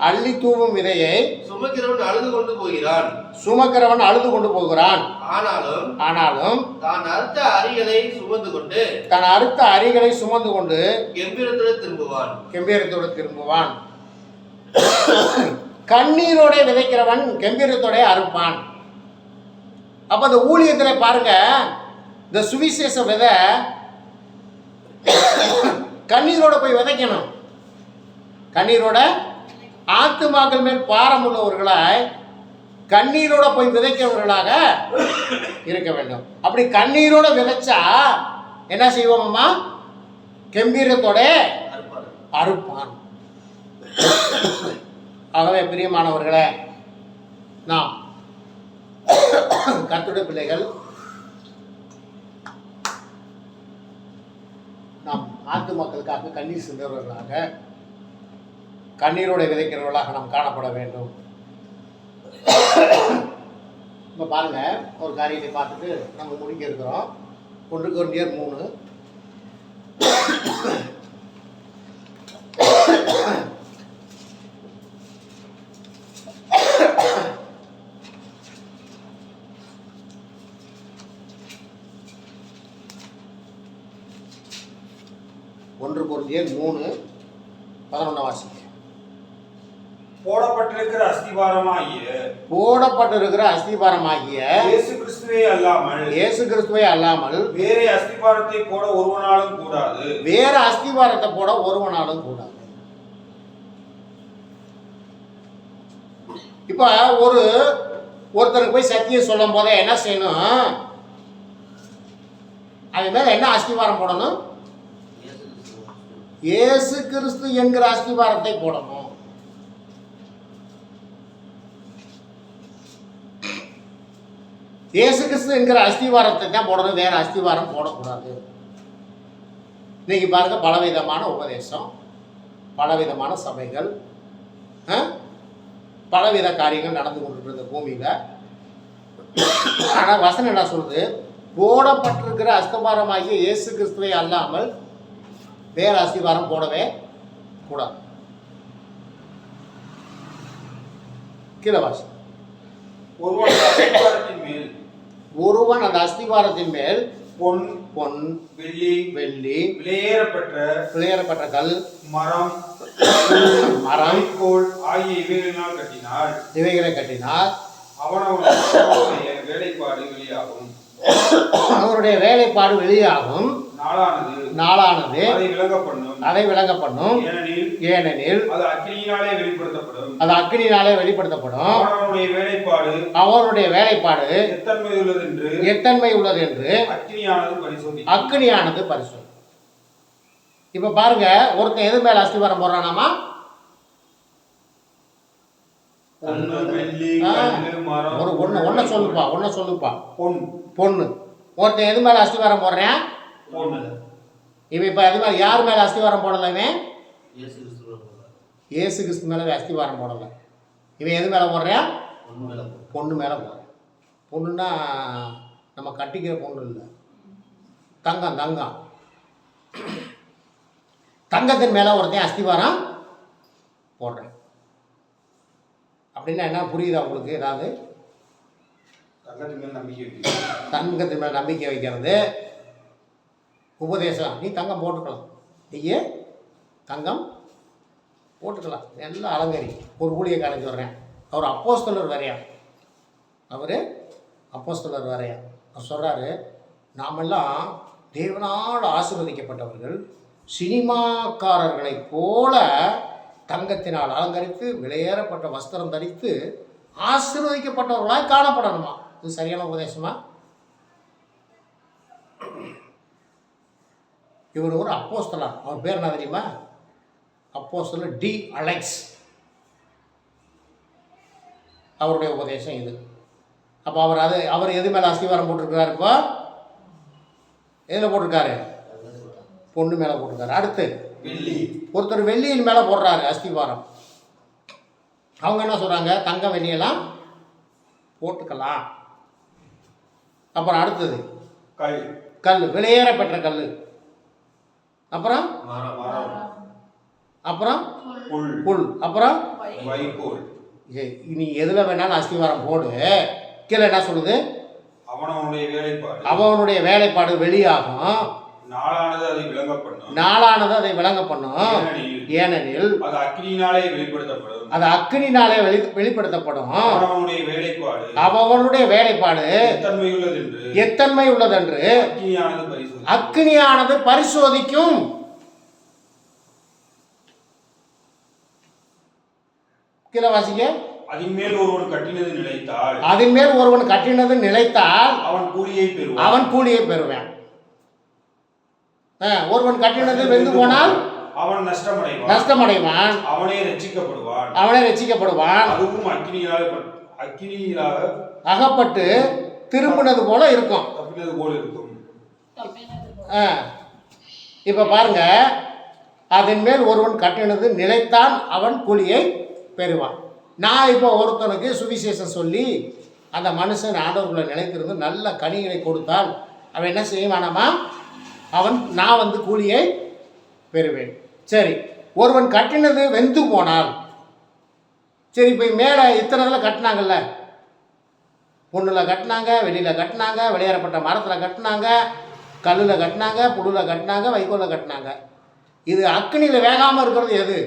அள்ளி தூவும் விதையை சுமக்கிறவன் அழுது கொண்டு போகிறான். ஆனாலும் தான் அறுத்த அரிகளை சுமந்து கொண்டு கம்பீரத்தோடு திரும்புவான். கண்ணீரோட விதைக்கிறவன் கம்பீரத்தோட அறுப்பான். அப்ப அந்த ஊழியத்தில் பாருங்க, இந்த சுவிசேஷ விதை கண்ணீரோட போய் விதைக்கணும். கண்ணீரோட ஆத்துமாக்கள் மேல் பாரம் உள்ளவர்களாய் கண்ணீரோட போய் விதைக்கிறவர்களாக இருக்க வேண்டும். அப்படி கண்ணீரோட விதைச்சா என்ன செய்வோம்மா? கம்பீரத்தோட அறுப்பான். ஆகவே பிரியமானவர்களே, நாம் கர்த்தருடைய பிள்ளைகள், நாம் ஆத்து மக்களுக்காக கண்ணீர் சிந்தவர்களாக, கண்ணீரோட விதைக்கிறவர்களாக நாம் காணப்பட வேண்டும். இப்போ பாருங்க, ஒரு காரியத்தை பார்த்துட்டு நம்ம முடிக்க இருக்கிறோம். 1 கொரிந்தியர் 3 1 கொரிந்தியர் 3:11 வாசிங்க. போடப்பட்டிருக்கிற அஸ்திபாரமாகிய இயேசு கிறிஸ்துவே அல்லாமல் வேற அஸ்திபாரத்தை போட ஒருவனாலும் கூடாது. இப்ப ஒருத்தருக்கு போய் சத்தியம் சொல்லும் போதே என்ன செய்யணும்? அது மேல என்ன அஸ்திபாரம் போடணும்? இயேசு கிறிஸ்து என்கிற அஸ்திபாரத்தை போடணும். இயேசு கிறிஸ்து என்கிற அஸ்திவாரத்தை தான் போடணும், வேற அஸ்திவாரம் போடக்கூடாது. இன்னைக்கு பாருங்க, பலவிதமான உபதேசம், பலவிதமான சபைகள், பலவித காரியங்கள் நடந்து கொண்டிருக்கிற பூமியில. ஆனால் வசனம் என்ன சொல்றது? போடப்பட்டிருக்கிற அஸ்திபாரமாகிய இயேசு கிறிஸ்துவை அல்லாமல் வேற அஸ்திவாரம் போடவே கூடாது. கீழே வாசி. ஒருவன் அந்த அஸ்திவாரத்தின் மேல் பொன் வெள்ளி விலையேறப்பட்ட கல் மரம் ஆகிய இவைகளை கட்டினால் அவருடைய வேலைப்பாடு வெளியாகும். நாளானது அதை விளங்க பண்ணும். ஏனெனில் அது அக்கினியினாலே வெளிப்படுத்தப்படும். அவருடைய வேலைப்பாடு எத்தன்மை உள்ளது என்று அக்கினியானது பரிசோதி. இப்ப பாருங்க, ஒருத்தன் எது மேல அஸ்திவாரம் போடுறானாமா? ஒன்ன சொல்லுப்பா. பொண்ணு. ஒருத்தன் எது மேல அஸ்திவாரம் போடுறேன்? இவன் இப்ப எது மேல, யார் மேல அஸ்திவாரம் போடல? இவன் இயேசு கிறிஸ்து மேல அஸ்திவாரம் போடல. இவன் எது மேல போடுறான்? பொண்ணு மேல போடுறான். பொண்ணுன்னா நம்ம கட்டிக்கிற பொண்ணு இல்லை, தங்கம். தங்கத்தின் மேல ஒருத்தன் அஸ்திவாரம் போடுறேன். அப்படின்னா என்ன புரியுதா உங்களுக்கு? ஏதாவது தங்கத்தின் மேல் நம்பிக்கை வைக்கிறது. தங்கத்தின் மேல் நம்பிக்கை வைக்கிறது. உபதேசம், நீ தங்கம் போட்டுக்கலாம், நீயே தங்கம் போட்டுக்கலாம், எல்லாம் அலங்கரி. ஒரு ஊழியக்காரன் சொல்கிறேன், அவர் அப்போஸ்தலர் வரையா, அவர் அப்போஸ்தலர் வரையா, அவர் சொல்கிறாரு, நாமெல்லாம் தேவனால் ஆசீர்வதிக்கப்பட்டவர்கள், சினிமாக்காரர்களைப் போல தங்கத்தினால் அலங்கரித்து விலையேறப்பட்ட வஸ்திரம் தரித்து ஆசீர்வதிக்கப்பட்டவர்களாக காணப்படணுமா? இது சரியான உபதேசமா? இவர் ஒரு அப்போஸ்தலர், அவர் பேர் என்ன தெரியுமா? அப்போஸ்தலர் டி. அலெக்ஸ். அவருடைய உபதேசம் இது. அப்போ அவர் எது மேலே அஸ்திவாரம் போட்டிருக்கிறாரு? இப்போ எதில் போட்டிருக்காரு? பொண்ணு மேலே போட்டிருக்காரு. அடுத்து வெள்ளி. ஒருத்தர் வெள்ளியின் மேலே போடுறாரு அஸ்திவாரம். அவங்க என்ன சொல்கிறாங்க? தங்கம் வெள்ளியெல்லாம் போட்டுக்கலாம். அப்புறம் அடுத்தது கல். கல், விலையேற பெற்ற கல். அப்புறம் அப்புறம் புல். புல். அப்புறம் வைக்கோல். நீ எதில் வேணாலும் அஸ்திவாரம் போடு. கீழே என்ன சொல்லுது? அவனவனுடைய வேலைப்பாடு. அவனுடைய வேலைப்பாடு வெளியாகும். நாளானது அதை விளங்க பண்ணும். நாளானது அதை விளங்க பண்ணும். ஏனெனில் அது அக்கினியினாலே வெளிப்படுத்தப்படும். அது அக்கினினாலே வெளிப்படுத்தப்படும். அவனவனுடைய வேலைப்பாடு அவனுடைய வேலைப்பாடு எத்தன்மை உள்ளதென்று அக்கினியானது அக்கினியானது பரிசோதிக்கும். கீழே வாசிக்க. அதன் மேல் ஒருவன் கட்டினது நிலைத்தால் அதன் மேல் ஒருவன் கட்டினது நிலைத்தால் அவன் கூலியை பெறுவான். அவன் கூலியை பெறுவான். ஒருவன் கட்டினது வெந்து போனால் அவன் நஷ்டமடைவான். அவனே ரட்சிக்கப்படுவான். அதுவும் அக்கினியினால அகப்பட்டு திரும்பினது போல இருக்கும். இப்ப பாருங்க, அதன் மேல் ஒருவன் கட்டினது நிலைத்தான் அவன் கூலியை பெறுவான். நான் இப்போ ஒருத்தனுக்கு சுவிசேஷம் சொல்லி அந்த மனுஷன் ஆண்டவர்களை நிலைத்திருந்து நல்ல கனிகளை கொடுத்தால் அவன் என்ன செய்வானாமா? நான் கூலியை பெறுவேன். சரி, ஒருவன் கட்டினது வெந்து போனால், சரி இப்போ மேலே இத்தனைதில் கட்டினாங்கல்ல, பொண்ணில் கட்டினாங்க, வெளியில் கட்டினாங்க, விளையாடப்பட்ட மரத்தில் கட்டினாங்க, கல்லில் கட்டினாங்க, புல்லில் கட்டினாங்க, வைக்கோலில் கட்டினாங்க. இது அக்னியில் வேகாமல் இருக்கிறது எது?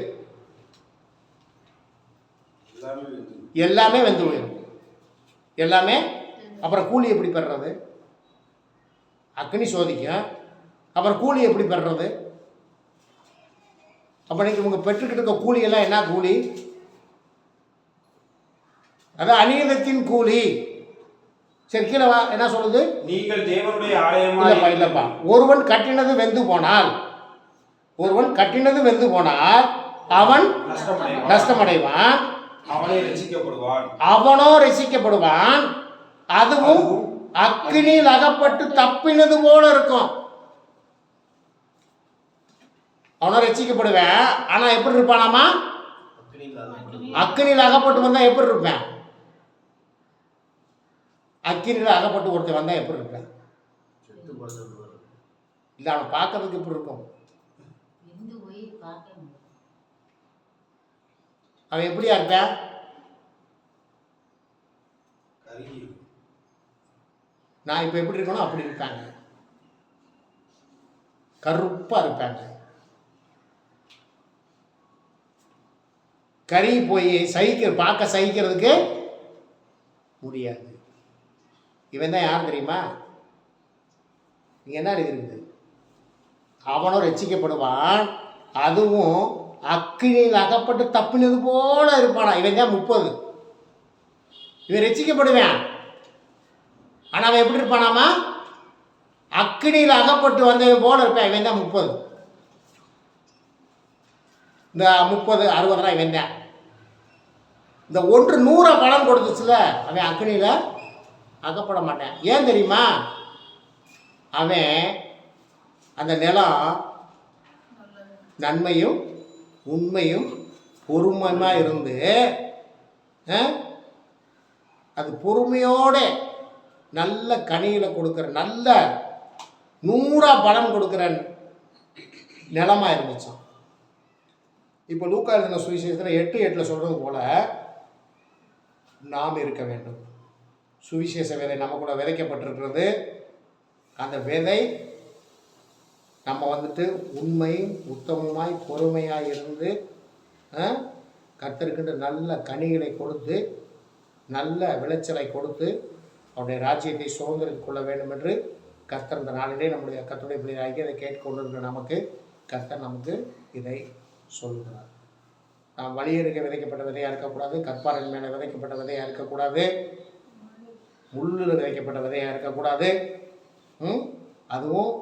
எல்லாமே வெந்து போயிடும். எல்லாமே. அப்புறம் கூலி எப்படி பெறுறது? அக்னி சோதிக்கும். அப்புறம் கூலி எப்படி பெறுறது? அப்போ நீங்கள் உங்கள் பெற்றுக்கிட்டு இருக்க கூலியெல்லாம் என்ன கூலி? அதான் அநீதத்தின் கூலி. சரி, கீழே என்ன சொல்லுது? நீங்கள் தேவனுடைய ஆலயமா? இல்லப்பா. ஒருவன் கட்டினது வெந்து போனால் அவன் நஷ்டமடைவான். அவனோ ரசிக்கப்படுவான். அதுவும் அக்கினியில் அகப்பட்டு தப்பினது போல இருக்கும். அவனோ ரசிக்கப்படுவேன். ஆனா எப்படி இருப்பானாமா? அக்கினியில் அகப்பட்டு வந்தா எப்படி இருப்பேன்? அக்கினியில் அகப்பட்டு ஒருத்தர் வந்தா எப்படி இருப்பேன்? இல்லை, அவனை பார்க்கறதுக்கு எப்படி இருக்கும்? அவன் எப்படியா இருப்பான்? நான் இப்போ எப்படி இருக்கணும் அப்படி இருப்பாங்க. கருப்பாக இருப்பாங்க. கறி போய் பார்க்க சகிக்கிறதுக்கு முடியாது. இவன் தான் யார் தெரியுமா? இங்கே என்ன இருக்குது? அவனும் ரட்சிக்கப்படுவான். அதுவும் அக்கினியில் அகப்பட்டு தப்பினது போல இருப்பானா. இவன் தான் 30. இவன் ரட்சிக்கப்படுவான். ஆனால் அவன் எப்படி இருப்பானாமா? அக்கினியில் அகப்பட்டு வந்தவன் போல இருப்பான். இவன் தான் 30. இந்த 30, 60 தான் இவன் தான். இந்த 100 பலன் கொடுத்துச்சுல, அவன் அக்கினியில் அகப்பட மாட்டான். ஏன் தெரியுமா? அவன் அந்த நிலம் நன்மையும் உண்மையும் பொறுமையாக இருந்து அது பொறுமையோட நல்ல கனிகளை கொடுக்குற, நல்ல 100 பலன் கொடுக்குற நிலமாக இருந்துச்சான். இப்போ லூக்கா எழுதின சுவிசேஷத்தில் 8:8 சொல்கிறது போல் நாம் இருக்க வேண்டும். சுவிசேஷ விதை நம்ம கூட விதைக்கப்பட்டிருக்கிறது. அந்த விதை நம்ம வந்துட்டு உண்மை உத்தமமாய் பொறுமையாய் இருந்து கர்த்தருக்கின்ற நல்ல கனிகளை கொடுத்து நல்ல விளைச்சலை கொடுத்து அவருடைய ராஜ்யத்தை சுதந்திரித்துக் கொள்ள வேண்டும் என்று கர்த்தர் இந்த நாளிலே நம்முடைய கர்த்தருடைய பிள்ளைகளாகி அதை கேட்டுக்கொண்டிருக்கிற நமக்கு கர்த்தர் நமக்கு இதை சொல்கிறார். நாம் வழியருகே விதைக்கப்பட்ட விதையாக இருக்கக்கூடாது, கற்பாரின் மேலே விதைக்கப்பட்ட விதையாக இருக்கக்கூடாது, முள்ளில் விதைக்கப்பட்ட விதையாக இருக்கக்கூடாது. அதுவும்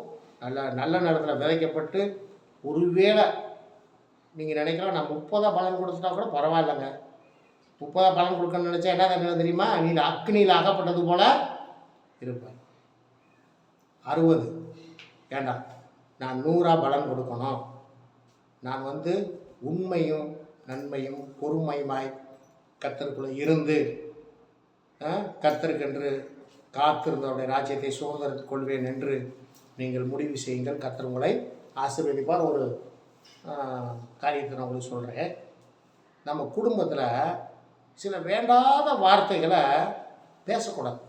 நல்ல நேரத்தில் விதைக்கப்பட்டு ஒருவேளை நீங்கள் நினைக்கலாம் நான் 30 பலன் கொடுத்துட்டா கூட பரவாயில்லைங்க. 30 பலன் கொடுக்கணும்னு நினச்சா என்ன தெரியுமா? நீ அக்னியில் அகப்பட்டது போல இருப்பாய். 60 ஏண்டா நான் 100 பலன் கொடுக்கணும். நான் உண்மையும் நன்மையும் பொறுமையுமாய் கர்த்தருக்குள்ளே இருந்து கர்த்தருக்கென்று காத்திருந்தவருடைய ராஜ்யத்தை சுதந்திரத்துக் கொள்வேன் என்று நீங்கள் முடிவு செய்யுங்கள். கர்த்தர் உங்களை ஆசீர்வதிப்பார். ஒரு காரியத்தை நான் உங்களுக்கு சொல்கிறேன். நம்ம குடும்பத்தில் சில வேண்டாத வார்த்தைகளை பேசக்கூடாது.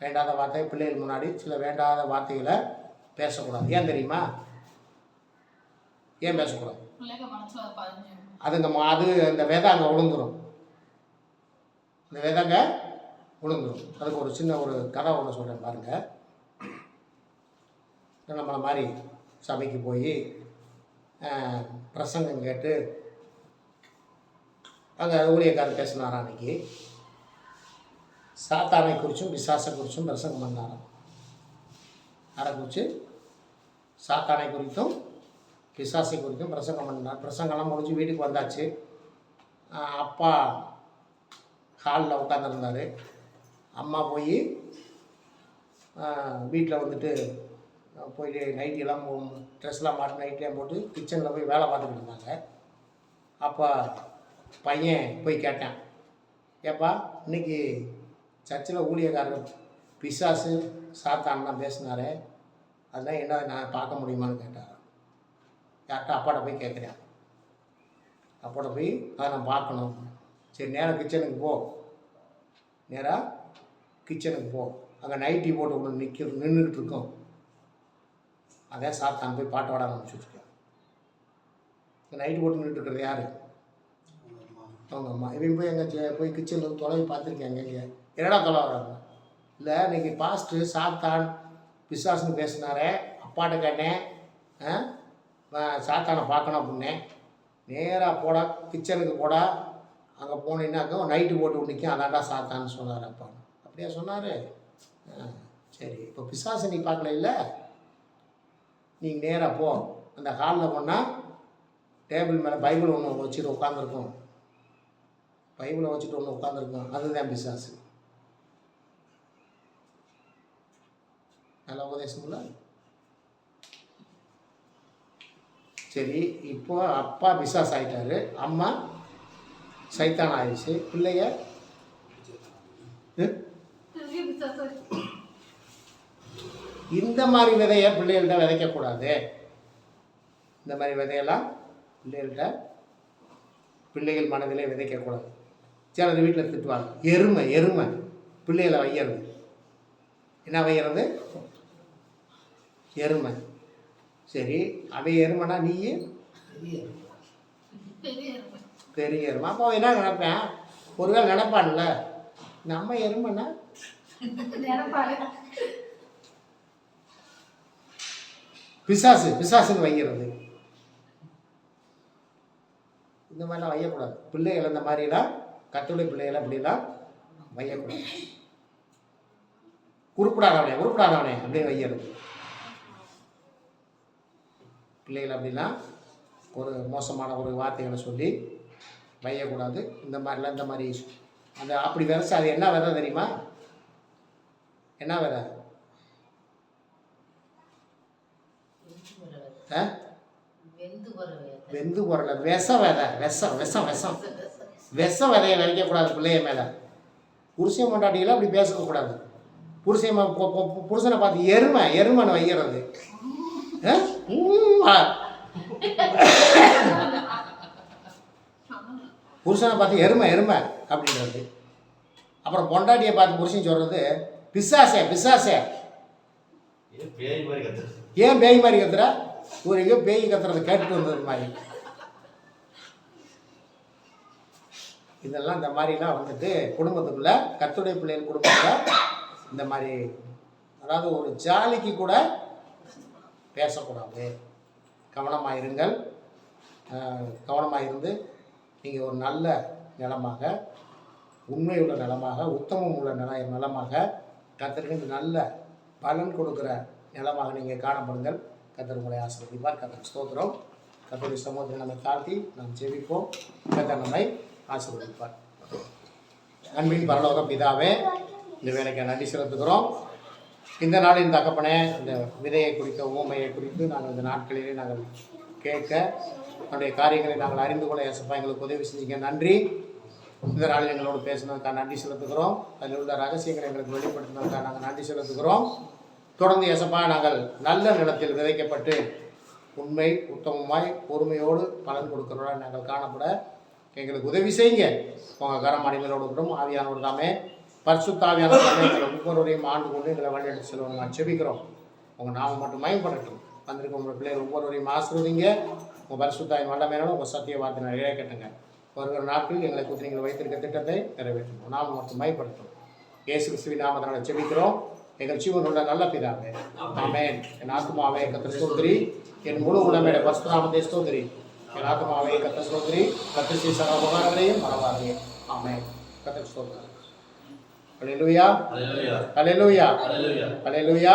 வேண்டாத வார்த்தை பிள்ளைகள் முன்னாடி சில வேண்டாத வார்த்தைகளை பேசக்கூடாது. ஏன் தெரியுமா? ஏன் பேசக்கூடாது? அது அந்த விதை அங்கே விழுந்துடும். இந்த விதைங்க விழுந்துடும். அதுக்கு ஒரு சின்ன ஒரு கதை ஒன்று சொல்கிறேன் பாருங்கள். நம்மளை மாதிரி சபைக்கு போய் பிரசங்கம் கேட்டு அங்கே ஊழியக்காரர் பேசினாராம். அன்றைக்கி சாத்தானை குறித்தும் பிசாசை குறித்தும் பிரசங்கம் பண்ணாராம். அதை குறித்து சாத்தானை குறித்தும் பிசாசை குறித்தும் பிரசங்கம் பண்ணார். பிரசங்கம்லாம் முடிஞ்சு வீட்டுக்கு வந்தாச்சு. அப்பா ஹாலில் உட்காந்துருந்தார். அம்மா போய் வீட்டில் போய் நைட்டியெல்லாம் ட்ரெஸ்லாம் மாட்டி நைட்டிலாம் போட்டு கிச்சனில் போய் வேலை பார்த்துக்கிட்டு இருந்தாங்க. அப்போ பையன் போய் கேட்டேன், ஏப்பா இன்னைக்கு சர்ச்சில் ஊழியக்காரர் பிசாசு சாத்தான்லாம் பேசினாரே, அதெல்லாம் என்ன நான் பார்க்க முடியுமான்னு கேட்டார். யார்கிட்ட? அப்பாட்ட போய் கேட்குறேன். அப்பாட்ட போய் அதை நான் பார்க்கணும். சரி நேராக கிச்சனுக்கு போ, நேராக கிச்சனுக்கு போ. அங்கே நைட்டி போட்டு ஒன்று நின்றுக்கிட்டு இருக்கோம். அதே சாத்தான் போய் பாட்டு வாட ஆரம்பிச்சுட்ருக்கேன். நைட்டு போட்டு நின்றுட்டுருக்கிறது யார்? அவங்க அம்மா. இவங்க போய் எங்கே போய் கிச்சனில் தொலைவி பார்த்துருக்கேன். எங்கே என்னடா தொலை வராங்க? இல்லை இன்றைக்கி பாஸ்ட்டு சாத்தான் பிசாசுன்னு பேசினாரே, அப்பாட்ட கேட்டேன் சாத்தானை பார்க்கணும் அப்படின்னேன். நேராக போடா கிச்சனுக்கு போடா, அங்கே போனீங்கன்னாக்க நைட்டு போட்டு நிற்கும், அதாண்டா சாத்தான்னு சொன்னார் அப்பா. அப்படியா சொன்னார்? சரி இப்போ பிசாசு நீ பார்க்கல இல்லை, நீங்கள் நேராக போ. அந்த ஹாலில் போனால் டேபிள் மேலே பைபிள் ஒன்று வச்சுட்டு உட்காந்துருக்கும். பைபிளை வச்சுட்டு ஒன்று உட்காந்துருக்கும். அதுதான் பிசாசு. நல்ல உபதேசம் இல்லை? சரி இப்போ அப்பா பிசாஸ் ஆகிட்டாரு, அம்மா சைத்தான் ஆயிடுச்சு. பிள்ளைய இந்த மாதிரி விதையை பிள்ளைகள்கிட்ட விதைக்கக்கூடாது. இந்த மாதிரி விதையெல்லாம் பிள்ளைகள் மனதிலே விதைக்கக்கூடாது. சிலர் வீட்டில் திட்டுவாங்க, எருமை பிள்ளைகளை வைக்கிறது. என்ன வைக்கிறது? எருமை. சரி அவை எருமைனா நீ பெரிய எருமை. அப்போ என்ன நினைப்பேன்? ஒருவேளை நினைப்பான்ல நம்ம எருமைன்னா பிசாசுன்னு வைக்கிறது. இந்த மாதிரிலாம் வையக்கூடாது. பிள்ளைகள் இந்த மாதிரிலாம் கத்துடைய பிள்ளைகளை அப்படிலாம் வையக்கூடாது. உருப்படாதவனே அப்படின்னு வைக்கிறது. பிள்ளைகள் அப்படிலாம் ஒரு மோசமான ஒரு வார்த்தைகளை சொல்லி வையக்கூடாது. இந்த மாதிரிலாம் இந்த மாதிரி அந்த அப்படி விதைச்சா அது என்ன விதை தெரியுமா? என்ன விதை? வெந்து போறல விஷ விதை. விஷ விதையை விதைக்கக்கூடாது பிள்ளைய மேலே. புருஷன் கொண்டாட்டிகளை அப்படி பேசக்கூடாது. புருஷனை பார்த்து எருமைன்னு வைக்கிறது. புருஷனை பார்த்து எருமை எருமை அப்படின்றது. அப்புறம் பொண்டாட்டியை பார்த்து புருஷன் சொல்கிறது பிசாசே பிசாசே. பேய் மாதிரி கத்துறது. ஏன் பேய் மாதிரி கத்துற? ஒரு எங்கேயோ பேய் கத்துறதை கேட்டுட்டு வந்தது மாதிரி. இதெல்லாம் இந்த மாதிரிலாம் வந்துட்டு குடும்பத்துக்குள்ள கர்த்தருடைய பிள்ளைகள் குடும்பத்தில் இந்த மாதிரி, அதாவது ஒரு ஜாலிக்கு கூட பேசக்கூடாது. கவனமாக இருங்கள். கவனமாக இருந்து நீங்கள் ஒரு நல்ல நிலமாக, உண்மையுள்ள நிலமாக, உத்தமம் உள்ள நிலமாக, கர்த்தருக்கு நல்ல பலன் கொடுக்குற நிலமாக நீங்கள் காணப்படுங்கள். கர்த்தர் உங்களை ஆசீர்வதிப்பார். கர்த்தர் ஸ்தோத்திரம். கர்த்தருடைய சமூகத்தை நம்ம தாழ்த்தி நாம் ஜெபிப்போம். கர்த்தர் நம்மை ஆசீர்வதிப்பார். அன்பின் பரலோக பிதாவே, இந்த வேலைக்கு நன்றி செலுத்துகிறோம். இந்த நாளின் தகப்பனே, இந்த விதையை குறித்த ஊமையை குறித்து நாங்கள் இந்த நாட்களிலே நாங்கள் கேட்க, நம்முடைய காரியங்களை நாங்கள் அறிந்து கொள்ள ஏசப்பா எங்களுக்கு உதவி செஞ்சீங்க. நன்றி. இந்த நாளில் எங்களோடு பேசினதுக்காக நன்றி செலுத்துகிறோம். அதில் உள்ள ரகசியங்களை எங்களுக்கு வெளிப்படுத்தினதுக்காக நாங்கள் நன்றி செலுத்துகிறோம். தொடர்ந்து ஏசப்பா நாங்கள் நல்ல நிலத்தில் விதைக்கப்பட்டு உண்மை உத்தமமாய் பொறுமையோடு பலன் கொடுக்கிறோம் நாங்கள் காணப்பட எங்களுக்கு உதவி செய்யுங்க. உங்கள் கரமாடிகளோடு கூட ஆவியானோடு தாமே பரிசுத்தாவியான எங்களை ஒவ்வொருவரையும் ஆண்டு கொண்டு எங்களை வழிநடத்தி செல்வோம். நான் செபிக்கிறோம். உங்கள் நாம மட்டும் மயம்படட்டும். வந்திருக்க உங்கள் பிள்ளைகள் ஒவ்வொருவரையும் ஆசீர்வதிங்க. உங்கள் பரிசுத்தாவின் வல்லமையினால உங்கள் சத்திய வார்த்தை நான் இழைக்கட்டுங்க. வருகிற நாட்களில் எங்களை குறித்து நீங்கள் வைத்திருக்க திட்டத்தை நிறைவேற்றணும். நாம மட்டும் மயப்படட்டும். இயேசு கிறிஸ்துவின் நாமத்தினால செபிக்கிறோம் எங்கள் ஜீவனுள்ள நல்ல பிதாவே. ஆமென். என் ஆத்துமாவே கர்த்தர் ஸ்தோத்திரி, என் முழு உள்ளமையுடைய பரிசுத்த ஸ்தோத்திரி. என் ஆத்துமாவே கர்த்தர் ஸ்தோத்திரி, கர்த்தர் செய்த சகல உபகாரங்களையும் மறவாதே. ஆமென். கர்த்தர் ஸ்தோத்திரம். அல்லேலூயா அல்லேலூயா அல்லேலூயா.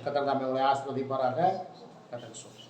கர்த்தர் தாமே உங்களை ஆசீர்வதிப்பாராக. கர்த்தர் ஸ்தோத்திரம்.